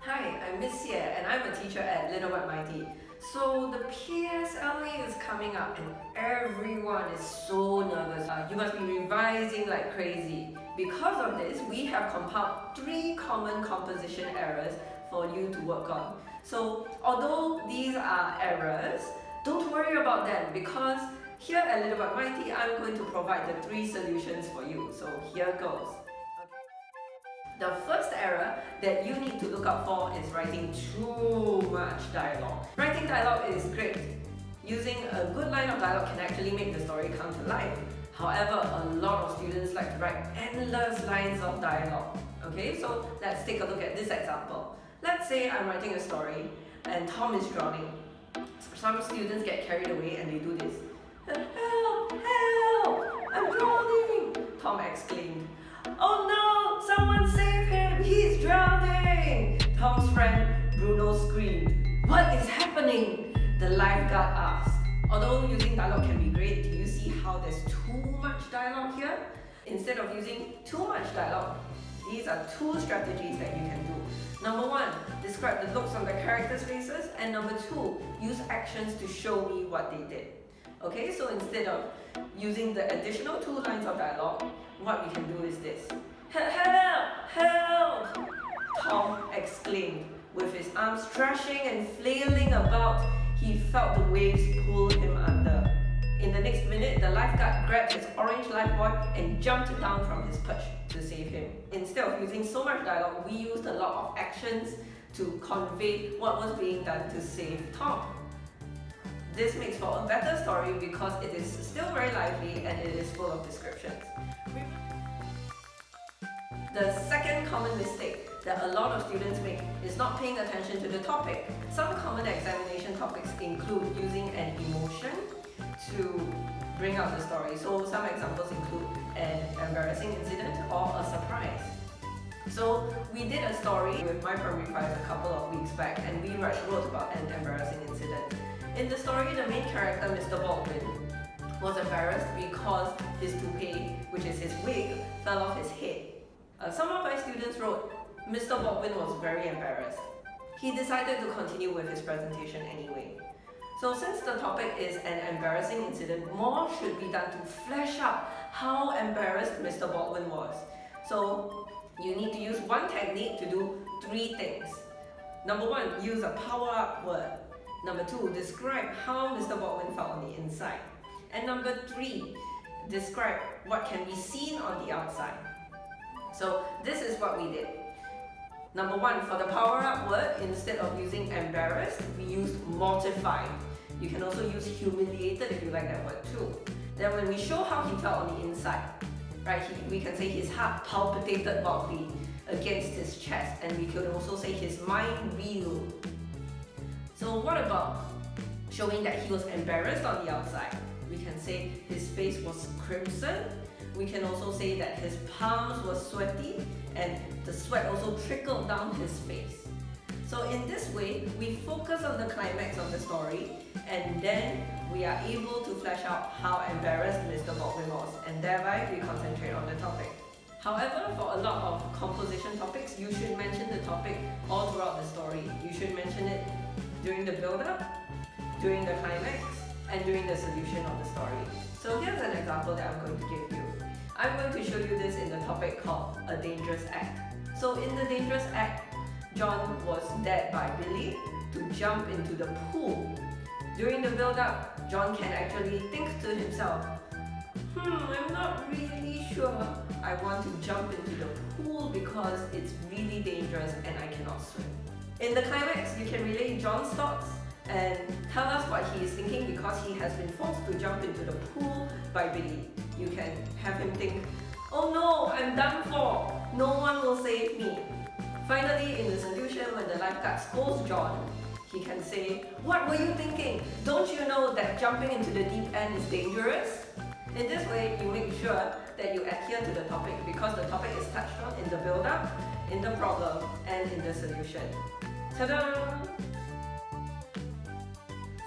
Hi, I'm Ms Xie and I'm a teacher at Lil But Mighty. So the PSLE is coming up and everyone is so nervous. You must be revising like crazy. Because of this, we have compiled 3 common composition errors for you to work on. So although these are errors, don't worry about them because here at Lil But Mighty, I'm going to provide the 3 solutions for you. So here goes. The first error that you need to look out for is writing too much dialogue. Writing dialogue is great. Using a good line of dialogue can actually make the story come to life. However, a lot of students like to write endless lines of dialogue. Okay, so let's take a look at this example. Let's say I'm writing a story and Tom is drowning. Some students get carried away and they do this. Help! Help! I'm drowning! Tom exclaimed. Oh no! Someone save him! He's drowning! Tom's friend Bruno screamed. What is happening? The lifeguard asked. Although using dialogue can be great, do you see how there's too much dialogue here? Instead of using too much dialogue, these are 2 strategies that you can do. Number 1, describe the looks on the characters' faces, and number 2, use actions to show me what they did. Okay, so instead of using the additional 2 lines of dialogue, what we can do is this. Help! Help! Tom exclaimed. With his arms thrashing and flailing about, he felt the waves pull him under. In the next minute, the lifeguard grabbed his orange lifebuoy and jumped down from his perch to save him. Instead of using so much dialogue, we used a lot of actions to convey what was being done to save Tom. This makes for a better story because it is still very lively and it is full of descriptions. The second common mistake that a lot of students make is not paying attention to the topic. Some common examination topics include using an emotion to bring out the story. So some examples include an embarrassing incident or a surprise. So we did a story with my primary 5 a couple of weeks back and we wrote about an embarrassing incident. In the story, the main character, Mr. Baldwin, was embarrassed because his toupee, which is his wig, fell off his head. Some of my students wrote, Mr. Baldwin was very embarrassed. He decided to continue with his presentation anyway. So since the topic is an embarrassing incident, more should be done to flesh out how embarrassed Mr. Baldwin was. So you need to use one technique to do 3 things. Number 1, use a power-up word. Number 2, describe how Mr. Baldwin felt on the inside. And number 3, describe what can be seen on the outside. So this is what we did. Number 1, for the power-up word, instead of using embarrassed, we used mortified. You can also use humiliated if you like that word too. Then when we show how he felt on the inside, right, we can say his heart palpitated wildly against his chest, and we could also say his mind reeled. So what about showing that he was embarrassed on the outside? We can say his face was crimson. We can also say that his palms were sweaty and the sweat also trickled down his face. So in this way, we focus on the climax of the story and then we are able to flesh out how embarrassed Mr. Baldwin was, and thereby we concentrate on the topic. However, for a lot of composition topics, you should mention the topic all throughout the story. You should mention it during the build-up, during the climax, and during the solution of the story. So here's an example that I'm going to give you. I'm going to show you this in the topic called A Dangerous Act. So in the dangerous act, John was dared by Billy to jump into the pool. During the build-up, John can actually think to himself, I'm not really sure I want to jump into the pool because it's really dangerous and I cannot swim. In the climax, you can relay John's thoughts and tell us what he is thinking because he has been forced to jump into the pool by Billy. You can have him think, oh no, I'm done for, no one will save me. Finally, in the solution, when the lifeguard scolds John, he can say, what were you thinking? Don't you know that jumping into the deep end is dangerous? In this way, you make sure that you adhere to the topic because the topic is touched on in the build-up, in the problem, and in the solution. Ta-da!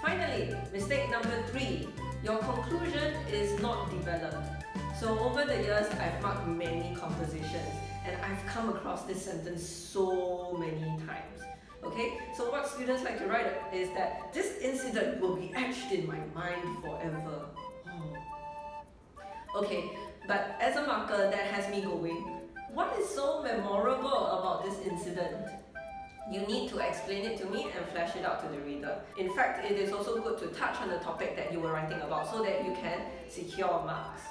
Finally, mistake number 3, your conclusion is not developed. So over the years, I've marked many compositions and I've come across this sentence so many times. Okay, so what students like to write is that this incident will be etched in my mind forever. Okay, but as a marker that has me going, what is so memorable about this incident? You need to explain it to me and flesh it out to the reader. In fact, it is also good to touch on the topic that you were writing about so that you can secure marks.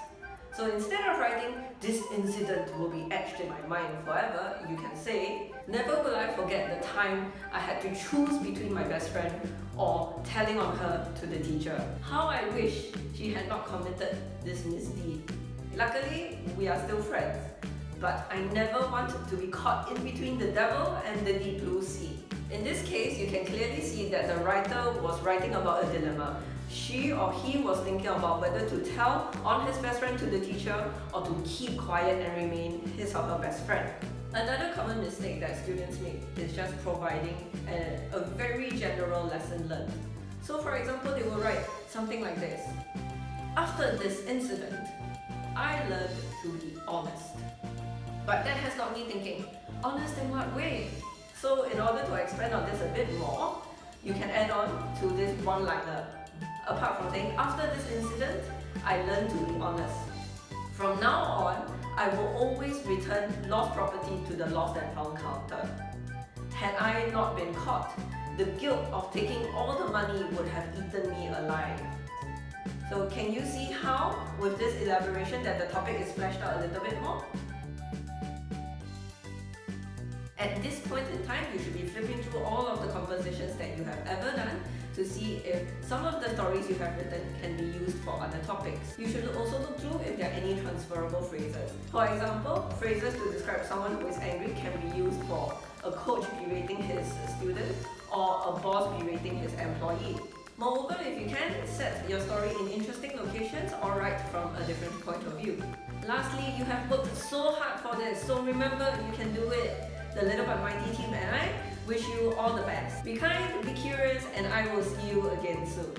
So instead of writing, this incident will be etched in my mind forever, you can say, never will I forget the time I had to choose between my best friend or telling on her to the teacher. How I wish she had not committed this misdeed. Luckily, we are still friends, but I never wanted to be caught in between the devil and the deep blue sea. In this case, you can clearly see that the writer was writing about a dilemma. She or he was thinking about whether to tell on his best friend to the teacher or to keep quiet and remain his or her best friend. Another common mistake that students make is just providing a very general lesson learned. So for example, they will write something like this. After this incident, I learned to be honest. But that has got me thinking, honest in what way? So in order to expand on this a bit more, you can add on to this one-liner. Apart from saying, after this incident, I learned to be honest. From now on, I will always return lost property to the lost and found counter. Had I not been caught, the guilt of taking all the money would have eaten me alive. So can you see how, with this elaboration, that the topic is fleshed out a little bit more? At this point in time, you should be flipping through all of the compositions that you have ever done to see if some of the stories you have written can be used for other topics. You should also look through if there are any transferable phrases. For example, phrases to describe someone who is angry can be used for a coach berating his student or a boss berating his employee. Moreover, if you can, set your story in interesting locations or write from a different point of view. Lastly, you have worked so hard for this, so remember you can do it. The Lil But Mighty team and I wish you all the best. Be kind, be curious, and I will see you again soon.